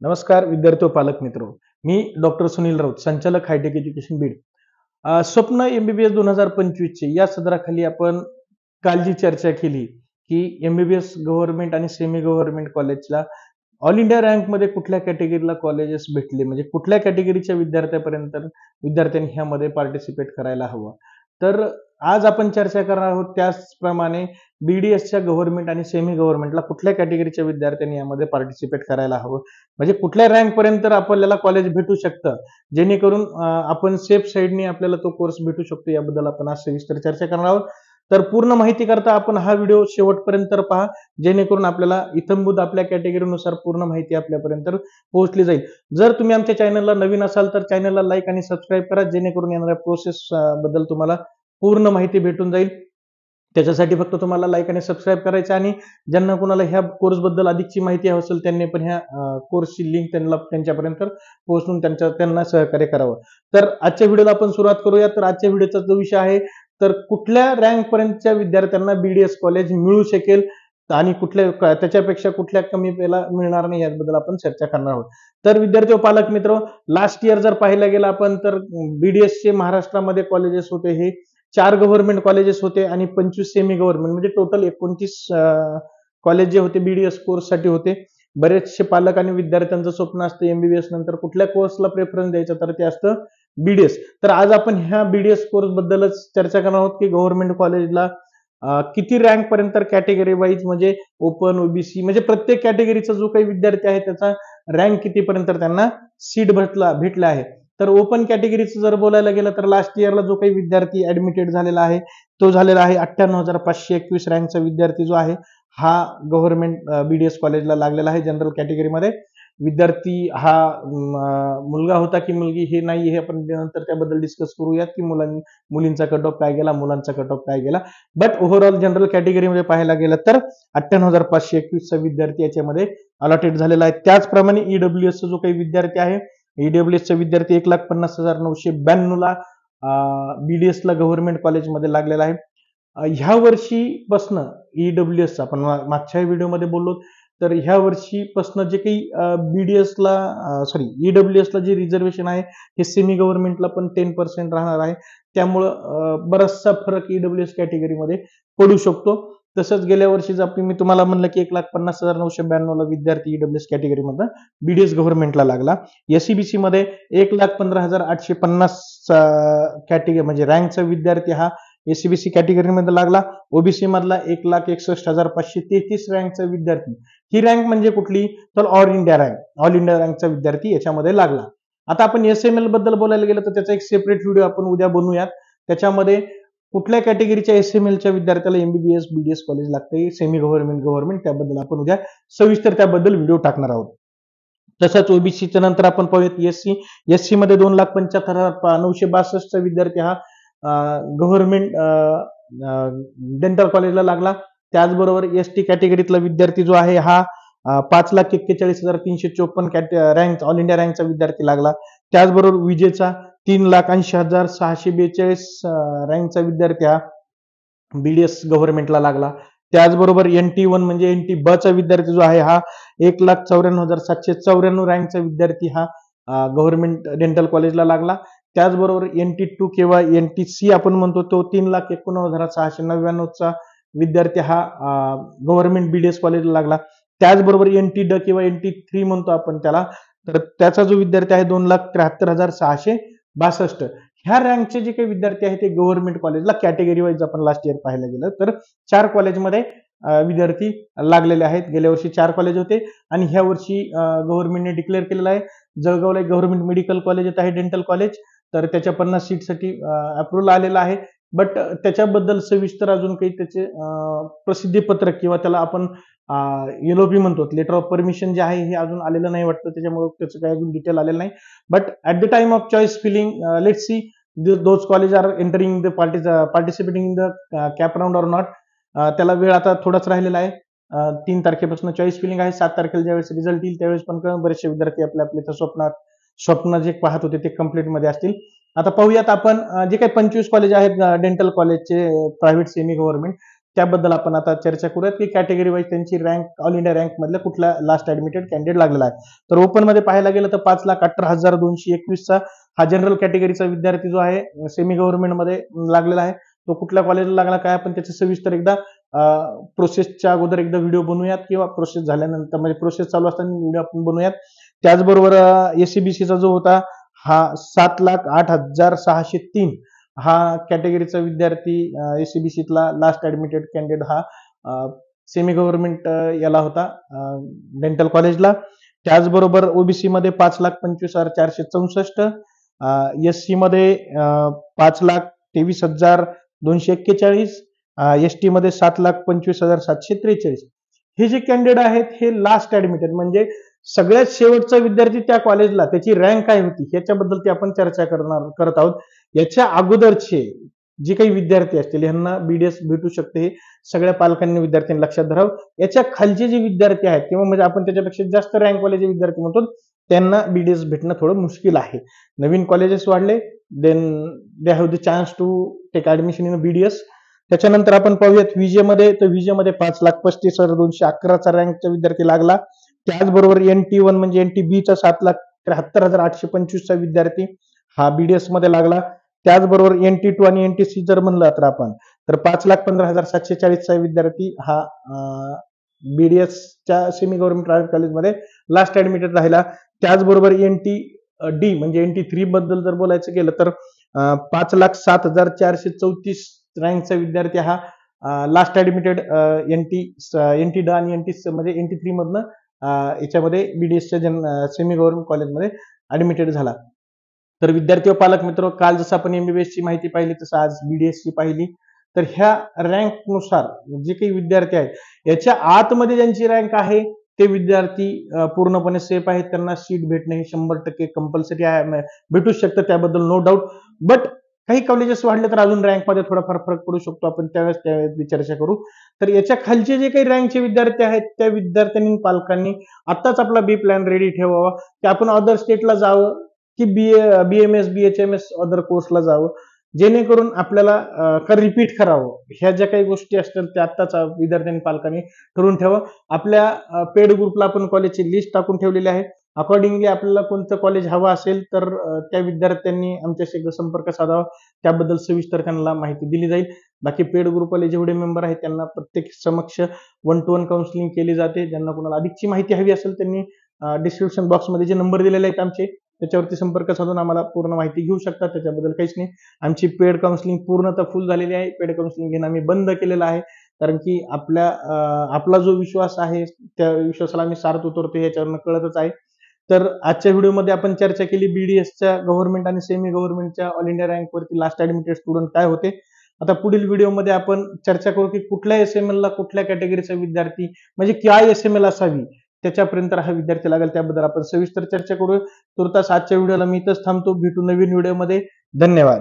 नमस्कार विद्यार्थी व पालक मित्र. मी डॉक्टर सुनील राऊत, संचालक हायटेक एज्युकेशन बीड. स्वप्न एमबीबीएस 2025 चे या सदराखाली आपण काल जी चर्चा केली की एमबीबीएस गव्हर्नमेंट आणि सेमी गव्हर्नमेंट कॉलेजला ऑल इंडिया रँक मध्ये कुठल्या कॅटेगरीला कॉलेजेस भेटले, म्हणजे कुठल्या कॅटेगरीच्या विद्यार्थ्यांनी ह्यामध्ये पार्टिसिपेट करायला हवं. तर आज आपण चर्चा करणार आहोत त्याचप्रमाणे बीडीएसच्या गव्हर्नमेंट आणि सेमी गव्हर्नमेंटला कुठल्या कॅटेगरीच्या विद्यार्थ्यांनी यामध्ये पार्टिसिपेट करायला हवं, म्हणजे कुठल्या रँक पर्यंत आपल्याला कॉलेज भेटू शकतं, जेणेकरून आपण सेफ साईडने आपल्याला तो कोर्स भेटू शकतो. याबद्दल आपण आज सविस्तर चर्चा करणार आहोत. तर पूर्ण माहिती करता आपण हा व्हिडिओ शेवटपर्यंत पहा, जेणेकरून आपल्याला इत्थंभूत आपल्या कॅटेगरीनुसार पूर्ण माहिती आपल्यापर्यंत पोहोचली जाईल. जर तुम्ही आमच्या चॅनलला नवीन असाल तर चॅनलला लाईक आणि सबस्क्राईब करा, जेणेकरून येणाऱ्या प्रोसेस बद्दल तुम्हाला पूर्ण माहिती भेटून जाईल. त्याच्यासाठी फक्त तुम्हाला लाईक आणि सबस्क्राईब करायचं, आणि ज्यांना कोणाला ह्या कोर्स बद्दल अधिकची माहिती हवी असेल त्यांनी पण ह्या कोर्सची लिंक त्यांच्यापर्यंत पोहोचून त्यांना सहकार्य करावं. तर आजच्या व्हिडिओला आपण सुरुवात करूया. तर आजच्या व्हिडिओचा जो विषय आहे, तर कुठल्या रँक पर्यंतच्या विद्यार्थ्यांना बीडीएस कॉलेज मिळू शकेल आणि त्याच्यापेक्षा कुठल्या कमी पेला मिळणार नाही, याबद्दल आपण चर्चा करणार आहोत. तर विद्यार्थी व पालक मित्र, लास्ट इयर जर पाहायला गेलं आपण, तर बीडीएस चे महाराष्ट्रामध्ये कॉलेजेस होते हे 4 गव्हर्नमेंट कॉलेजेस होते आणि 25 सेमी गव्हर्नमेंट, म्हणजे टोटल 29 कॉलेज जे होते बीडीएस कोर्ससाठी होते. बरेचसे पालक आणि विद्यार्थ्यांचं स्वप्न असतं एमबीबीएस नंतर कुठल्या कोर्सला प्रेफरन्स द्यायचं, तर ते असतं बीडीएस. तर आज आपण ह्या बीडीएस कोर्स बद्दलच चर्चा करणार आहोत की गव्हर्नमेंट कॉलेजला किती रँक पर्यंत कॅटेगरी वाईज, म्हणजे ओपन, ओबीसी, म्हणजे प्रत्येक कॅटेगरीचा जो काही विद्यार्थी आहे त्याचा रँक कितीपर्यंत त्यांना सीट भेटला आहे. तर ओपन कॅटेगरीचं जर बोलायला गेलं तर लास्ट इयरला जो काही विद्यार्थी ऍडमिटेड झालेला आहे तो झालेला आहे 98,521 रँकचा विद्यार्थी जो आहे हा गव्हर्नमेंट बीडीएस कॉलेजला लागलेला आहे जनरल कॅटेगरीमध्ये. विद्यार्थी हा मुलगा होता की मुलगी हे नाही, हे आपण नंतर त्याबद्दल डिस्कस करूयात की मुलींचा कट ऑफ काय गेला, मुलांचा कट ऑफ काय गेला. बट ओव्हरऑल जनरल कॅटेगरीमध्ये पाहायला गेलं तर 98,521 चा विद्यार्थी याच्यामध्ये अलॉटेड झालेला आहे. त्याचप्रमाणे ईडब्ल्यूएस चा जो काही विद्यार्थी आहे, ईडब्ल्यूएस चा विद्यार्थी 1,50,992 ला बीडीएस ला गव्हर्नमेंट कॉलेजमध्ये लागलेला आहे. ह्या वर्षीपासनं ईडब्ल्यूएस आपण मागच्या व्हिडिओमध्ये बोललो, तर ह्या वर्षीपासून जे काही ईडब्ल्यूएस ला जे रिझर्वेशन आहे हे सेमी गव्हर्नमेंटला पण 10% राहणार आहे. त्यामुळं बराचसा फरक ईडब्ल्यूएस कॅटेगरीमध्ये पडू शकतो. तसंच गेल्या वर्षी मी तुम्हाला म्हणलं की 1,50,992 ला विद्यार्थी ईडब्ल्यूएस कॅटेगरीमधून बीडीएस गव्हर्नमेंटला लागला. एसईबीसी मध्ये 1,15,850 कॅटेगरी म्हणजे रँकचा विद्यार्थी हा एसईबीसी कॅटेगरीमध्ये लागला. ओबीसी मधला 1,61,533 रँकचा विद्यार्थी, ही रँक म्हणजे कुठली, तर ऑल इंडिया रँकचा विद्यार्थी याच्यामध्ये लागला. आता आपण एसएमएल बद्दल बोलायला गेलं तर त्याचा एक सेपरेट व्हिडिओ आपण उद्या बनवूयात. त्याच्यामध्ये कुठल्या कॅटेगरीच्या एसएमएलच्या विद्यार्थ्याला एमबीबीएस बीडीएस कॉलेज लागते, सेमी गव्हर्नमेंट, त्याबद्दल आपण उद्या सविस्तर त्याबद्दल व्हिडिओ टाकणार आहोत. तसंच ओबीसीच्या नंतर आपण पाहूयात एससी मध्ये 2,75,962 चा विद्यार्थी हा गव्हर्नमेंट डेंटल कॉलेजला लागला. त्याचबरोबर एसटी कॅटेगरीतला विद्यार्थी जो आहे हा 5,41,354 रँक ऑल इंडिया रँकचा विद्यार्थी लागला. त्याचबरोबर विजेचा 3,80,642 रँकचा विद्यार्थी हा बीडीएस गव्हर्नमेंटला लागला. त्याचबरोबर NT1 म्हणजे NT ब चा विद्यार्थी जो आहे हा 1,94,794 रँकचा विद्यार्थी हा गव्हर्नमेंट डेंटल कॉलेजला लागला. त्याचबरोबर NT2 किंवा NTC आपण म्हणतो तो 3,89,699 चा विद्यार्थी हा गव्हर्नमेंट बीडीएस कॉलेजला लागला. त्याचबरोबर NT किंवा NT3 म्हणतो आपण त्याला, तर त्याचा जो विद्यार्थी आहे 2,73,662. ह्या रँकचे जे काही विद्यार्थी आहेत ते गव्हर्नमेंट कॉलेजला कॅटेगरी वाईज आपण लास्ट इयर पाहायला गेलं तर 4 कॉलेजमध्ये विद्यार्थी लागलेले आहेत. गेल्या वर्षी 4 कॉलेज होते आणि ह्या वर्षी गव्हर्नमेंटने डिक्लेअर केलेलं आहे. जळगावला एक गव्हर्नमेंट मेडिकल कॉलेज येत आहे डेंटल कॉलेज, तर त्याच्या 50 सीटसाठी अप्रुव्हल आलेला आहे. बट त्याच्याबद्दल सविस्तर अजून काही त्याचे प्रसिद्धी पत्रक किंवा त्याला आपण एलओपी म्हणतो, लेटर ऑफ परमिशन जे आहे हे अजून आलेलं नाही वाटतं, त्याच्यामुळे त्याचं काही अजून डिटेल आलेलं नाही. But at the time of choice filling, let's see those college are entering the participating in the CAP round or not. त्याला वेळ आता थोडाच राहिलेला आहे. 3 तारखेपासून चॉईस फिलिंग आहे. 7 तारखेला ज्यावेळेस रिझल्ट येईल त्यावेळेस पण बरेचसे विद्यार्थी आपल्या स्वप्न जे पाहत होते ते कम्प्लीट मध्ये असतील. आता पाहूयात आपण जे काही 25 कॉलेज आहेत डेंटल कॉलेजचे प्रायव्हेट सेमी गव्हर्नमेंट, त्याबद्दल आपण आता चर्चा करूयात की कॅटेगरी वाईज त्यांची रँक ऑल इंडिया रँक मधल्या कुठल्या लास्ट ऍडमिटेड कॅन्डिडेट लागलेला आहे. तर ओपन मध्ये पाहायला गेलं तर 5,18,221 चा हा जनरल कॅटेगरीचा विद्यार्थी जो आहे सेमी गव्हर्नमेंट मध्ये लागलेला आहे. तो कुठल्या कॉलेजला लागला काय आपण त्याचं सविस्तर एकदा प्रोसेसच्या अगोदर एकदा व्हिडिओ बनवूयात किंवा प्रोसेस झाल्यानंतर म्हणजे प्रोसेस चालू असताना व्हिडिओ आपण बनवूयात. त्याचबरोबर एससीबीसीचा जो होता हा 7,08,603 हा कॅटेगरीचा विद्यार्थी एससीबीसीतला लास्ट ऍडमिटेड कॅन्डिडेट हा सेमी गव्हर्नमेंट याला होता डेंटल कॉलेजला. त्याचबरोबर ओबीसी मध्ये 5,25,464, एससी मध्ये 5,23,241, एसटी मध्ये 7,25,743. हे जे कॅन्डिडेट आहेत हे लास्ट ऍडमिटेड म्हणजे सगळ्यात शेवटचा विद्यार्थी त्या कॉलेजला त्याची रँक काय होती ह्याच्याबद्दल ते आपण चर्चा करत आहोत. याच्या अगोदरचे जे काही विद्यार्थी असतील यांना बीडीएस भेटू शकते हे सगळ्या पालकांनी विद्यार्थ्यांनी लक्षात धरावं. याच्या खालचे जे विद्यार्थी आहेत किंवा म्हणजे आपण त्याच्यापेक्षा जास्त रँकवाले जे विद्यार्थी म्हणतो त्यांना बीडीएस भेटणं थोडं मुश्किल आहे. नवीन कॉलेजेस वाढले then they have the chance to take admission in BDS. त्याच्यानंतर आपण पाहूयात विजे मध्ये, तर विजे मध्ये 5,35,211चा रँकचा विद्यार्थी लागला. त्याचबरोबर NT1 म्हणजे NTB चा 7,73,825चा विद्यार्थी हा बीडीएस मध्ये लागला. त्याचबरोबर NT2 आणि NTC जर म्हणलं तर आपण तर 5,15,740चा विद्यार्थी हा बीडीएसच्या सेमी गव्हर्नमेंट कॉलेजमध्ये लास्ट ऍडमिटेड राहिला. त्याचबरोबर NTD म्हणजे NT3 बद्दल जर बोलायचं गेलं तर 5,07,434 रँकचा विद्यार्थी हा लास्ट ऍडमिटेड NTD आणि NT म्हणजे NT3 मधनं याच्यामध्ये बीडीएसच्या सेमी गव्हर्नमेंट कॉलेजमध्ये ऍडमिटेड झाला. तर विद्यार्थी व पालक मित्र, काल जसं आपण एमबीबीएस ची माहिती पाहिली तसं आज बीडीएस ची पाहिली. तर ह्या रँक नुसार जे काही विद्यार्थी आहेत याच्या आतमध्ये ज्यांची रँक आहे ते विद्यार्थी पूर्णपणे सेफ आहेत. त्यांना सीट भेटणे हे 100% कंपल्सरी आहे, भेटूच शकतं त्याबद्दल नो डाऊट. बट काही कॉलेजेस वाढले तर अजून रँकमध्ये थोडाफार फरक पडू शकतो, आपण त्यावेळेस चर्चा करू. तर याच्या खालचे जे काही रँकचे विद्यार्थी आहेत त्या विद्यार्थ्यांनी पालकांनी आत्ताच आपला बी प्लॅन रेडी ठेवावा की आपण अदर स्टेटला जावं की BMS BHMS अदर कोर्सला जावं, जेणेकरून आपल्याला रिपीट करावं. ह्या ज्या काही गोष्टी असतील त्या आत्ताच विद्यार्थ्यांनी पालकांनी ठरवून ठेवा. आपल्या पेड ग्रुपला आपण कॉलेजची लिस्ट टाकून ठेवलेली आहे. अकॉर्डिंगली आपल्याला कोणतं कॉलेज हवं असेल तर त्या विद्यार्थ्यांनी आमच्याशी संपर्क साधावा, त्याबद्दल सविस्तर त्यांना माहिती दिली जाईल. बाकी पेड ग्रुपवाले जेवढे मेंबर आहेत त्यांना प्रत्येक समक्ष 1-to-1 काउन्सिलिंग केली जाते. ज्यांना कोणाला अधिकची माहिती हवी असेल त्यांनी डिस्क्रिप्शन बॉक्समध्ये जे नंबर दिलेले आहेत आमचे त्याच्यावरती संपर्क साधून आम्हाला पूर्ण माहिती घेऊ शकतात. त्याच्याबद्दल काहीच नाही. आमची पेड काउन्सिलिंग पूर्णतः फुल झालेली आहे. पेड काउन्सिलिंग घेणं आम्ही बंद केलेलं आहे, कारण की आपला जो विश्वास आहे त्या विश्वासाला आम्ही सार्थ उतरतो याच्यावरनं कळतच आहे. तर आजच्या व्हिडिओमध्ये आपण चर्चा केली बीडीएसच्या गव्हर्नमेंट आणि सेमी गव्हर्नमेंटच्या ऑल इंडिया रँक वरती लास्ट ऍडमिटेड स्टुडंट काय होते. आता पुढील व्हिडिओमध्ये आपण चर्चा करू की कुठल्या एसएमएल ला कुठल्या कॅटेगरीचा विद्यार्थी म्हणजे काय एसएमएल असावी त्याच्यापर्यंत हा विद्यार्थी लागेल, त्याबद्दल आपण सविस्तर चर्चा करू. तुर्तास आजच्या व्हिडिओला मी इथंच थांबतो. भेटू नवीन व्हिडिओमध्ये. धन्यवाद.